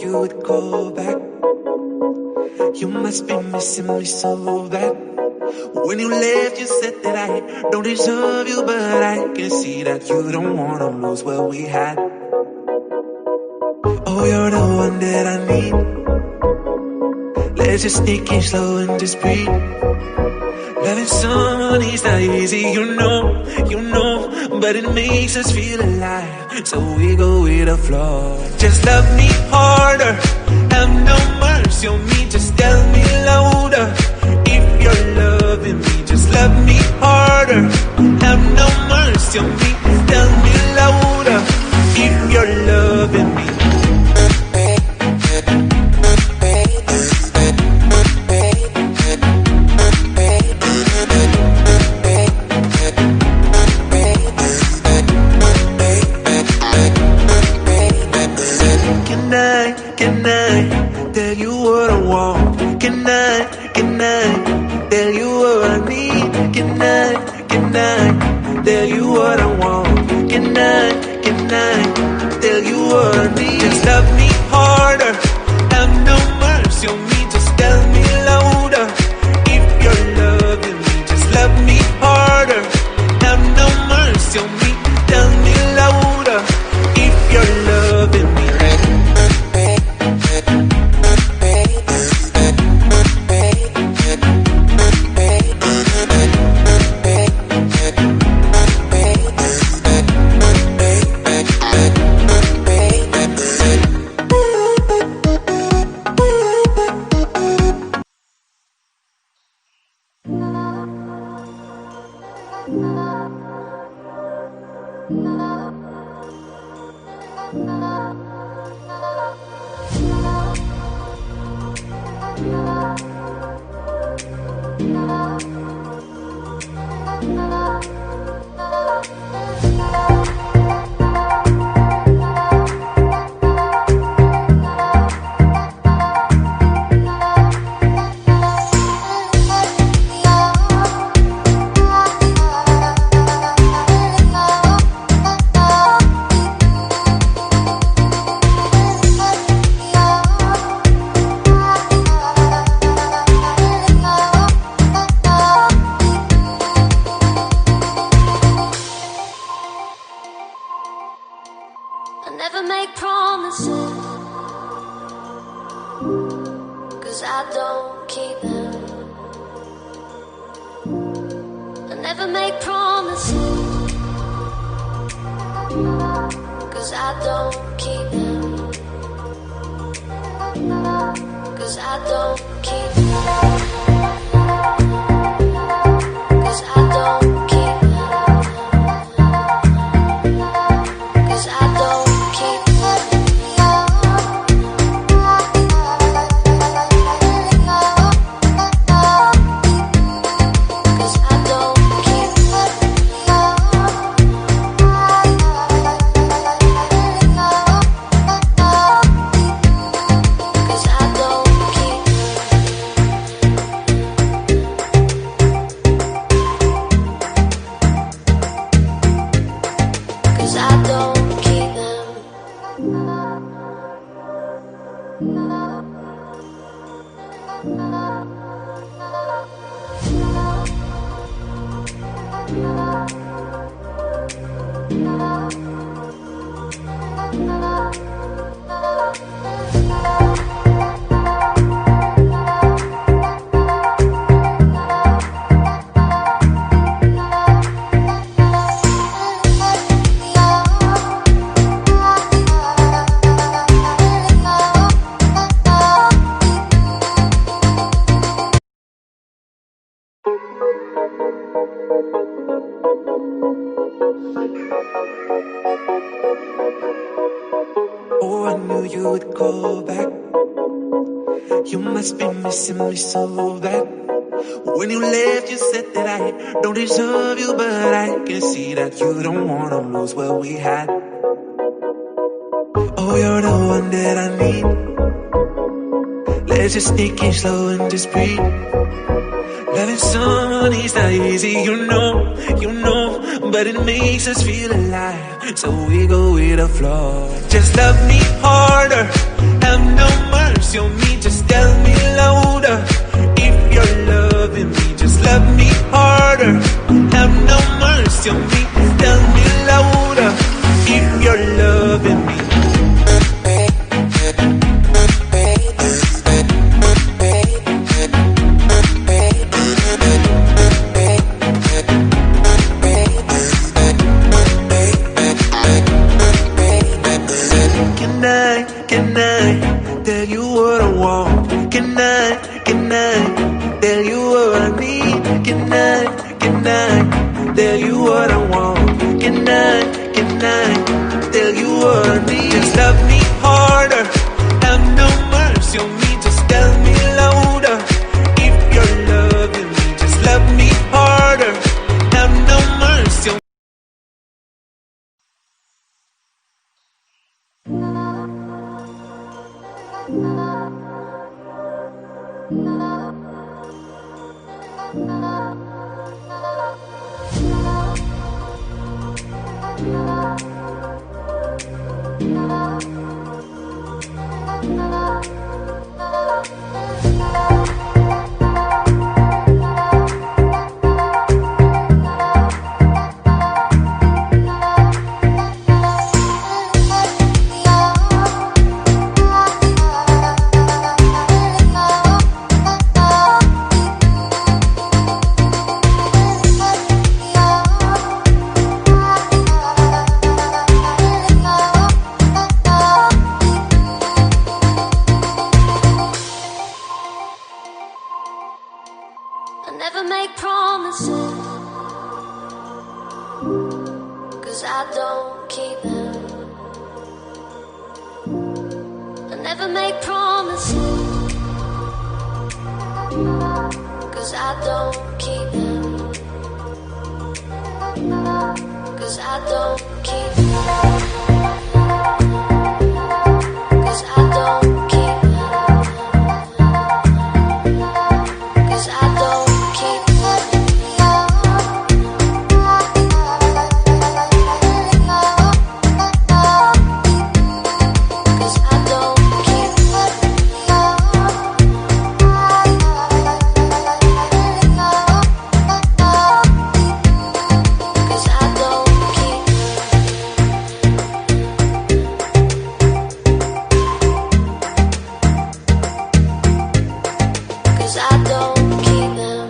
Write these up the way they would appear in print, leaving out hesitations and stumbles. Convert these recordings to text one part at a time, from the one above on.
you would call back. You must be missing me so bad. When you left, you said that I don't deserve you, but I can see that you don't wanna lose what we had. Oh, you're the one that I need. Let's just take it slow and just breathe. Loving someone is not easy, you know, but it makes us feel alive, so we go with the flow. Just love me harder, have no mercy on me, just tell me louder. If you're loving me, just love me harder, have no mercy on me, tell me louder. If you're loving me. Can I tell you what I want? Can I tell you what I need? Can I tell you what I want? Can I tell you what I need? Just love me harder, have no mercy on me, just tell me louder. If you're loving me, just love me harder, have no mercy on me, tell me louder. If you're loving me. Never make promises, 'cause I don't keep them. I never make promises, 'cause I don't keep them. 'Cause I don't keep them. 'Cause I don't keep them. 'Cause I don't. Oh, I knew you would call back. You must be missing me so bad. When you left, you said that I don't deserve you, but I can see that you don't wanna lose what we had. Oh, you're the one that I need. Let's just take it slow and just breathe. Loving someone is not easy, you know, but it makes us feel alive, so we go with the flow. Just love me harder, have Have no mercy on me, just tell me louder. If you're loving me, just love me harder. Have no mercy on me, just tell me louder. If you're loving me. Can I tell you what I want? Can I tell you what I need? Can I tell you what I want? Can I tell you what I need? Just love me harder, have no mercy on me, just tell me louder. If you're loving me, just love me harder, have no mercy on me. I never make promises, 'cause I don't keep them. I never make promises, 'cause I don't keep them. 'Cause I don't keep them. 'Cause I don't keep them. 'Cause I don't keep them. 'Cause I don't keep them. 'Cause I don't keep them. 'Cause I don't keep them.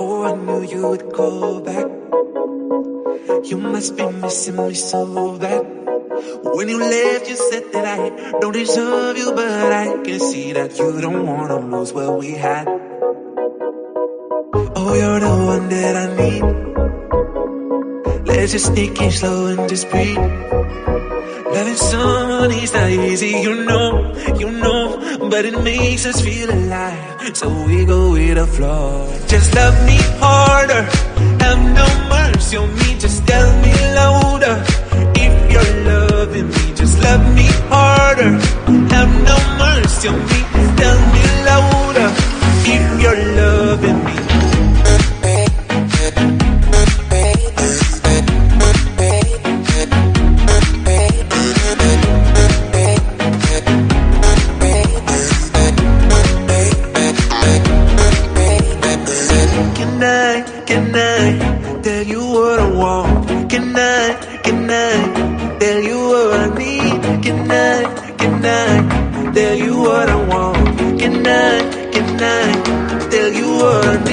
Oh, I knew you would go back. You must be missing me so bad. When you left, you said that I don't deserve you, but I can see that you don't wanna lose what we had. Oh, you're the one that I need. Let's just take it slow and just breathe. Loving someone is not easy, you know, but it makes us feel alive, so we go with the flow. Just love me harder, have no mercy on me, just tell me louder. If you're loving me, just love me harder, have no mercy on me, just tell me louder. If you're loving me. Can I tell you what I want? Can I tell you what I need? Can I tell you what I want? Can I tell you what I need?